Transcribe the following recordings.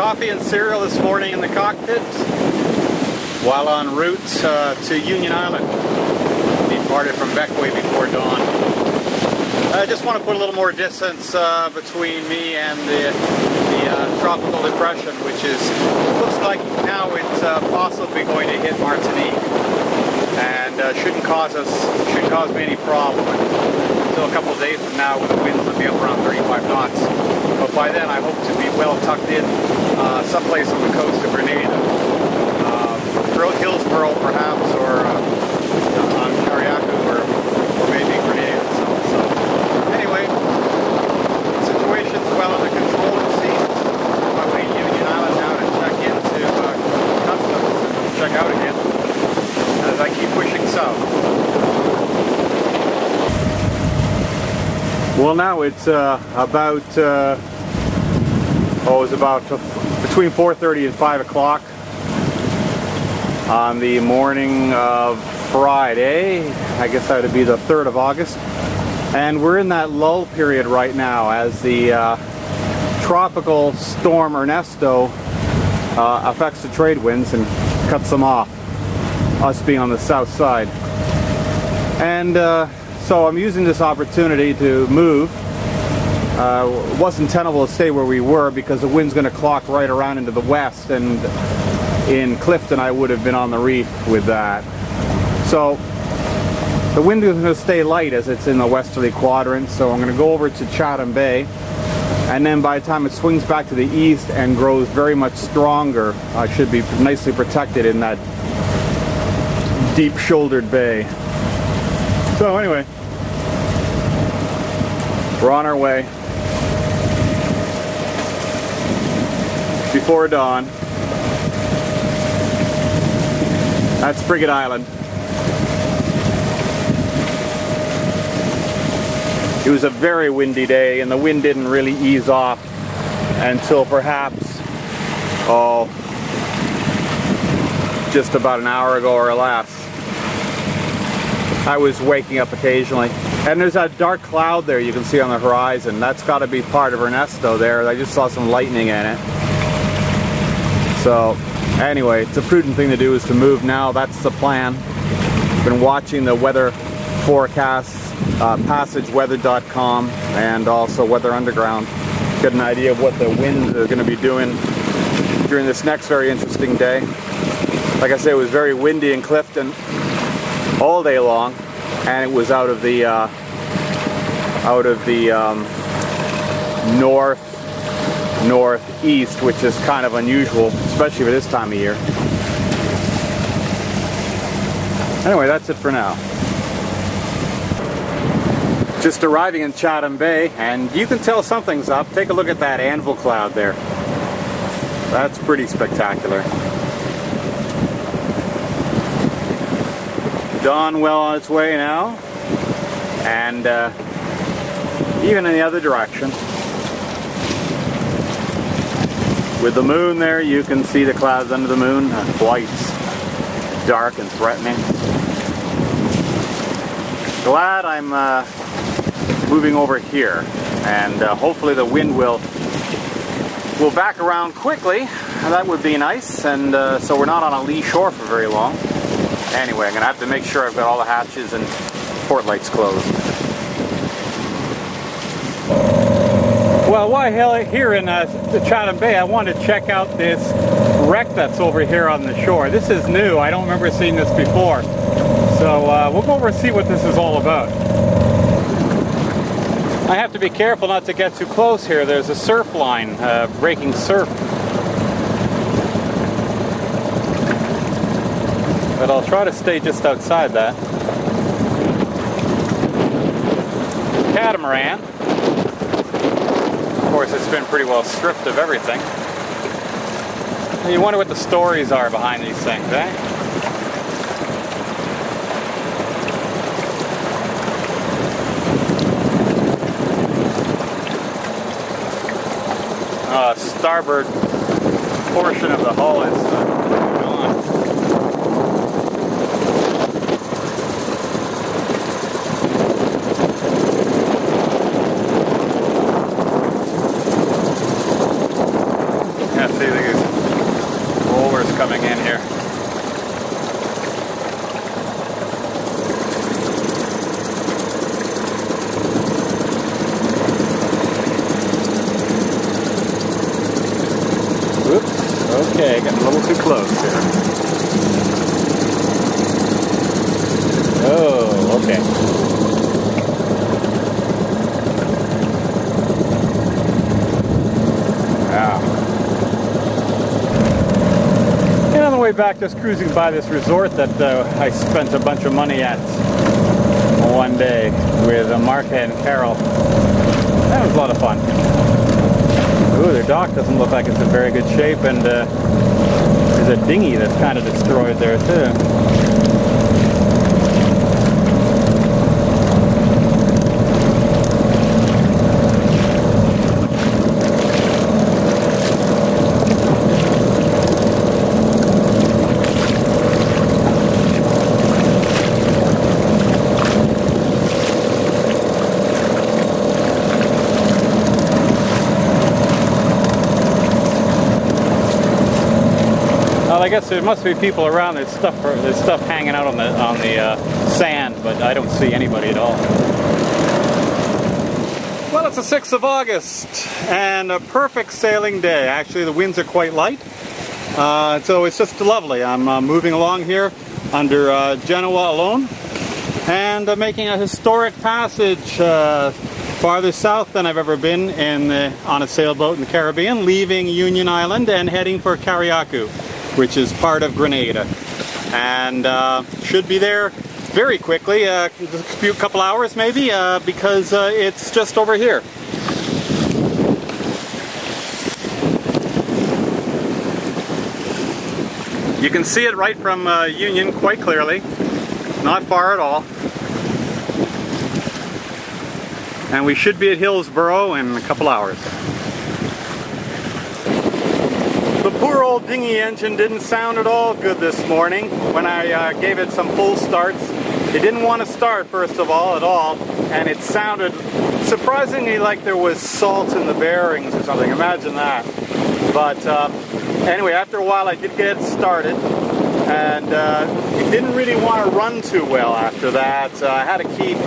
Coffee and cereal this morning in the cockpit while en route to Union Island. Departed from Beckway before dawn. I just want to put a little more distance between me and the tropical depression, which looks like now it's possibly going to hit Martinique, and shouldn't cause me any problem until a couple of days from now, when the winds will be up around 35 knots. But by then, I hope to be well tucked in someplace on the coast of Grenada, Hillsborough perhaps, or on Carriacou, or maybe Grenada. So anyway, the situation's well under control, it seems. I'm away Union Island now to check into customs and check out again as I keep pushing south. Well, now it's about between 4:30 and 5 o'clock on the morning of Friday. I guess that would be the 3rd of August. And we're in that lull period right now as the Tropical Storm Ernesto affects the trade winds and cuts them off, us being on the south side. And so I'm using this opportunity to move. It wasn't tenable to stay where we were because the wind's going to clock right around into the west, and in Clifton I would have been on the reef with that. So the wind is going to stay light as it's in the westerly quadrant, so I'm going to go over to Chatham Bay, and then by the time it swings back to the east and grows very much stronger, I should be nicely protected in that deep-shouldered bay. So anyway, we're on our way. Before dawn. That's Frigate Island. It was a very windy day, and the wind didn't really ease off until perhaps, just about an hour ago or less. I was waking up occasionally. And there's that dark cloud there you can see on the horizon. That's got to be part of Ernesto there. I just saw some lightning in it. So anyway, it's a prudent thing to do is to move now. That's the plan. Been watching the weather forecasts, passageweather.com, and also Weather Underground. Get an idea of what the winds are going to be doing during this next very interesting day. Like I said, it was very windy in Clifton all day long, and it was out of the northeast, which is kind of unusual, especially for this time of year. Anyway, that's it for now. Just arriving in Chatham Bay, and you can tell something's up. Take a look at that anvil cloud there. That's pretty spectacular. Dawn well on its way now, and even in the other direction. With the moon there, you can see the clouds under the moon. Quite dark and threatening. Glad I'm moving over here, and hopefully the wind will back around quickly. That would be nice, and so we're not on a lee shore for very long. Anyway, I'm going to have to make sure I've got all the hatches and port lights closed. Well, while here in the Chatham Bay, I wanted to check out this wreck that's over here on the shore. This is new. I don't remember seeing this before. So we'll go over and see what this is all about. I have to be careful not to get too close here. There's a surf line breaking surf. But I'll try to stay just outside that. Catamaran. Of course, it's been pretty well stripped of everything. And you wonder what the stories are behind these things, eh? Starboard portion of the hull is gone. see these rollers coming in here. Oops, okay, getting a little too close here. Oh, okay. And on the way back, just cruising by this resort that I spent a bunch of money at one day with Martha and Carol. That was a lot of fun. Ooh, their dock doesn't look like it's in very good shape, and there's a dinghy that's kind of destroyed there too. I guess there must be people around. There's stuff hanging out on the sand, but I don't see anybody at all. Well, it's the 6th of August and a perfect sailing day. Actually, the winds are quite light, so it's just lovely. I'm moving along here under Genoa alone and making a historic passage farther south than I've ever been on a sailboat in the Caribbean, leaving Union Island and heading for Carriacou, which is part of Grenada, and should be there very quickly, a couple hours maybe, because it's just over here. You can see it right from Union quite clearly, not far at all, and we should be at Hillsborough in a couple hours. The poor old dinghy engine didn't sound at all good this morning when I gave it some full starts. It didn't want to start, first of all, at all, and it sounded surprisingly like there was salt in the bearings or something. Imagine that. But anyway, after a while I did get it started, and it didn't really want to run too well after that. I had to keep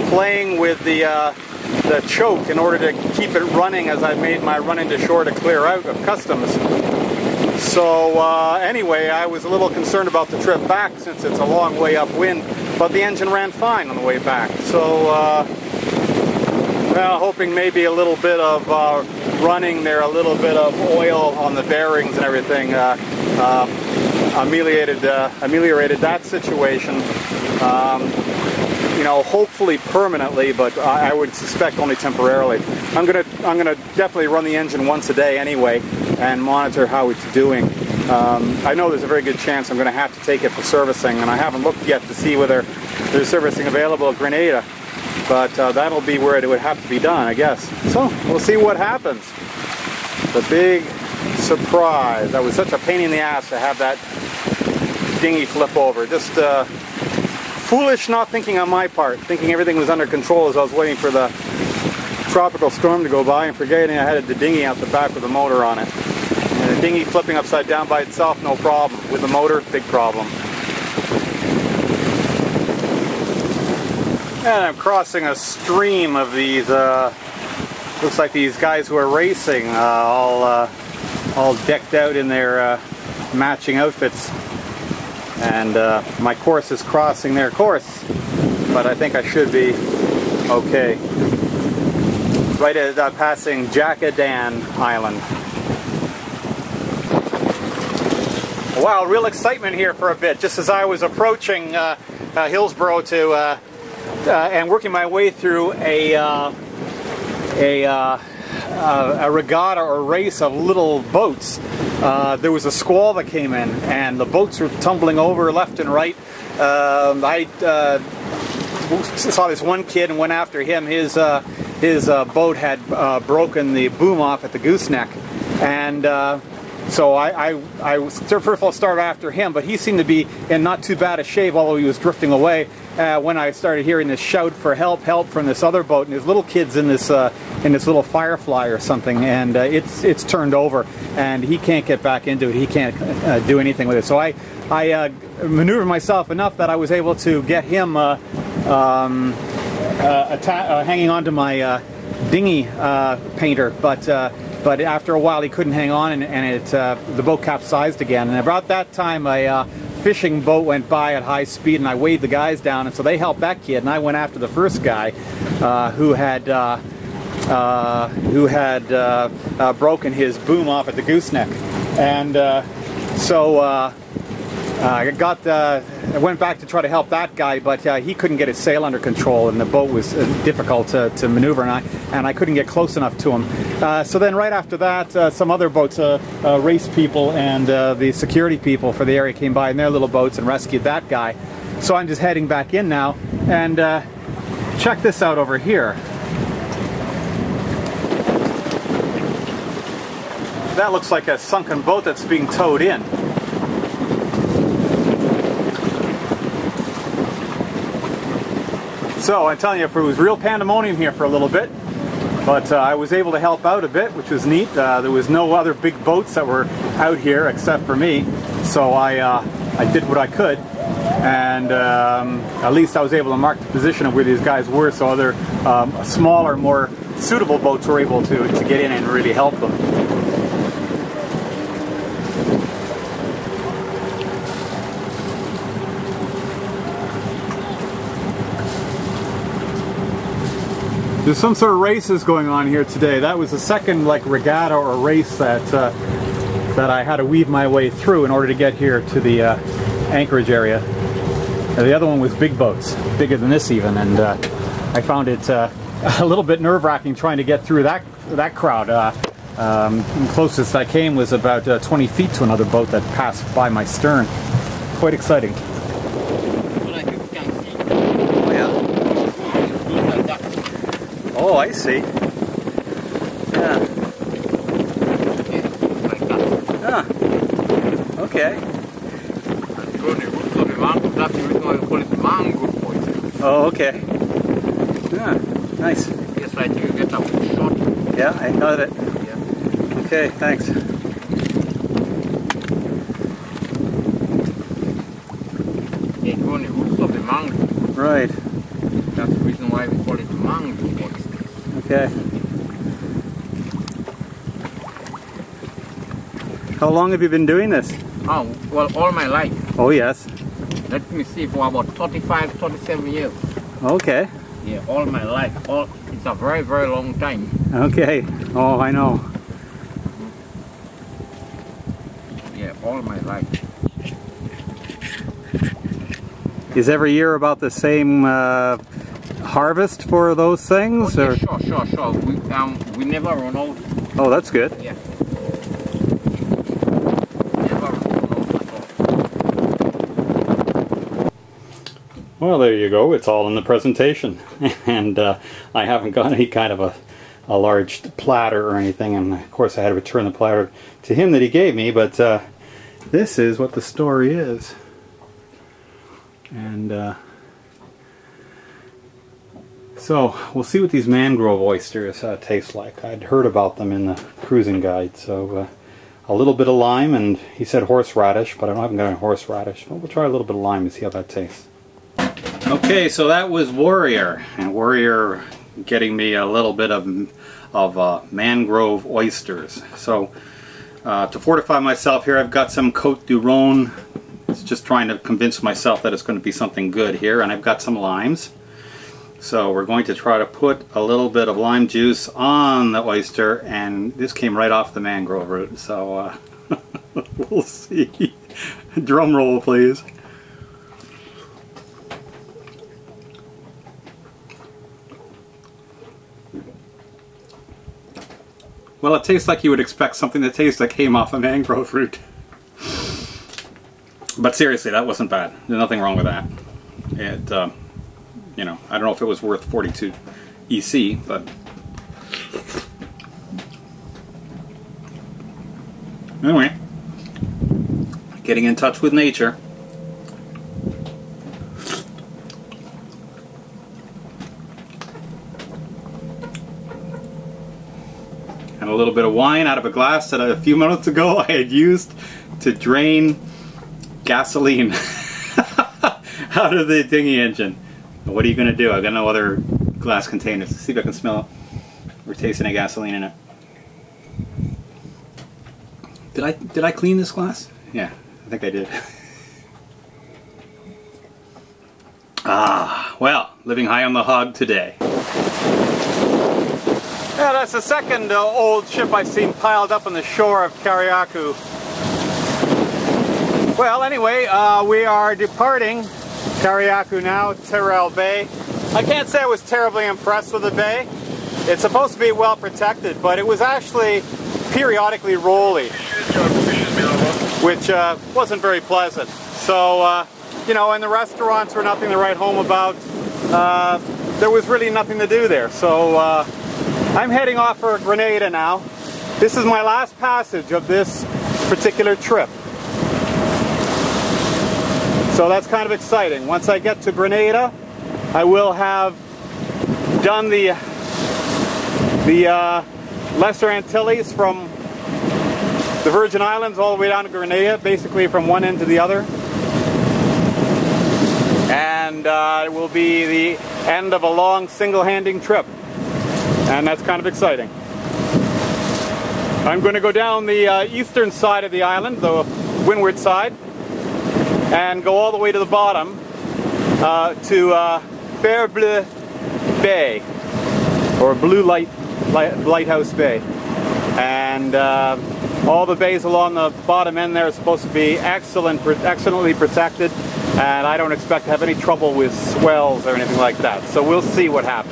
playing with the choke in order to keep it running as I made my run into shore to clear out of customs. So anyway, I was a little concerned about the trip back since it's a long way upwind, but the engine ran fine on the way back. So well, hoping maybe a little bit of running there, a little bit of oil on the bearings and everything ameliorated that situation. You know, hopefully permanently, but I would suspect only temporarily. I'm gonna definitely run the engine once a day anyway and monitor how it's doing. I know there's a very good chance I'm going to have to take it for servicing, and I haven't looked yet to see whether there's servicing available at Grenada, but that'll be where it would have to be done, I guess. So we'll see what happens. The big surprise. That was such a pain in the ass to have that dinghy flip over. Just foolish not thinking on my part, thinking everything was under control as I was waiting for the tropical storm to go by and forgetting I had the dinghy out the back with the motor on it. And the dinghy flipping upside down by itself, no problem. With the motor, big problem. And I'm crossing a stream of these, looks like these guys who are racing, all decked out in their matching outfits. And my course is crossing their course, but I think I should be okay. Right at passing Jackadan Island. Wow, real excitement here for a bit. Just as I was approaching Hillsborough and working my way through a regatta or race of little boats, there was a squall that came in, and the boats were tumbling over left and right. I saw this one kid and went after him. His boat had broken the boom off at the gooseneck, and so I first of all started after him, but he seemed to be in not too bad a shape, although he was drifting away. When I started hearing this shout for help from this other boat, and there's little kids in this in this little Firefly or something, and it's turned over, and he can't get back into it. He can't do anything with it. So I maneuvered myself enough that I was able to get him hanging onto my dinghy painter, but after a while he couldn't hang on, and the boat capsized again. And about that time, a fishing boat went by at high speed, and I waved the guys down, and so they helped that kid, and I went after the first guy who had broken his boom off at the gooseneck, and I went back to try to help that guy, but he couldn't get his sail under control, and the boat was difficult to maneuver, and I couldn't get close enough to him. So then right after that, some other boats, race people and the security people for the area came by in their little boats and rescued that guy. So I'm just heading back in now, and check this out over here. That looks like a sunken boat that's being towed in. So I'm telling you, it was real pandemonium here for a little bit, but I was able to help out a bit, which was neat. There was no other big boats that were out here except for me, so I did what I could, and at least I was able to mark the position of where these guys were, so other smaller, more suitable boats were able to get in and really help them. There's some sort of races going on here today. That was the second regatta or race that I had to weave my way through in order to get here to the anchorage area. The other one was big boats, bigger than this even, and I found it a little bit nerve-wracking trying to get through that crowd. Closest I came was about 20 feet to another boat that passed by my stern. Quite exciting. Oh, I see. Yeah. Ah. Okay. Oh, okay. Yeah, nice. Yes, right. You get a shot. Yeah, I got it. Yeah. Okay, thanks. It's on the roots of the mangrove. Right. That's the reason why we call it mangrove oysters. Okay. How long have you been doing this? Oh, well, all my life. Oh, yes. Let me see, for about 35, 37 years. Okay. Yeah, all my life. It's a very, very long time. Okay. Oh, I know. Yeah, all my life. Is every year about the same harvest for those things? Oh, or? Yeah, sure. We never run out. Oh, that's good. Yeah. Never run out at all. Well, there you go. It's all in the presentation. And I haven't got any kind of a large platter or anything. And of course I had to return the platter to him that he gave me. But this is what the story is. And so we'll see what these mangrove oysters taste like. I'd heard about them in the cruising guide. So a little bit of lime, and he said horseradish, but I haven't got any horseradish. But we'll try a little bit of lime and see how that tastes. Okay, so that was Warrior, and Warrior getting me a little bit of mangrove oysters. So to fortify myself here, I've got some Côte du Rhône. It's just trying to convince myself that it's going to be something good here, and I've got some limes. So we're going to try to put a little bit of lime juice on the oyster, and this came right off the mangrove root, so we'll see. Drum roll, please. Well, it tastes like you would expect something that tastes like came off a mangrove root. But seriously, that wasn't bad. There's nothing wrong with that. It, you know, I don't know if it was worth 42 EC, but anyway, getting in touch with nature. and a little bit of wine out of a glass that a few minutes ago I had used to drain gasoline out of the dinghy engine. What are you going to do? I've got no other glass containers. Let's see if I can smell or taste any gasoline in it. Did I clean this glass? Yeah, I think I did. Well, living high on the hog today. Yeah, that's the second old ship I've seen piled up on the shore of Carriacou. Well, anyway, we are departing Carriacou now, Tyrrell Bay. I can't say I was terribly impressed with the bay. It's supposed to be well protected, but it was actually periodically rolly, which wasn't very pleasant. So, you know, and the restaurants were nothing to write home about. There was really nothing to do there. So I'm heading off for Grenada now. This is my last passage of this particular trip. So that's kind of exciting. Once I get to Grenada, I will have done the Lesser Antilles from the Virgin Islands all the way down to Grenada, basically from one end to the other. And it will be the end of a long single-handing trip. And that's kind of exciting. I'm going to go down the eastern side of the island, the windward side, and go all the way to the bottom to Fer Bleu Bay, or Blue Lighthouse Bay. And all the bays along the bottom end there are supposed to be excellently protected, and I don't expect to have any trouble with swells or anything like that. So we'll see what happens.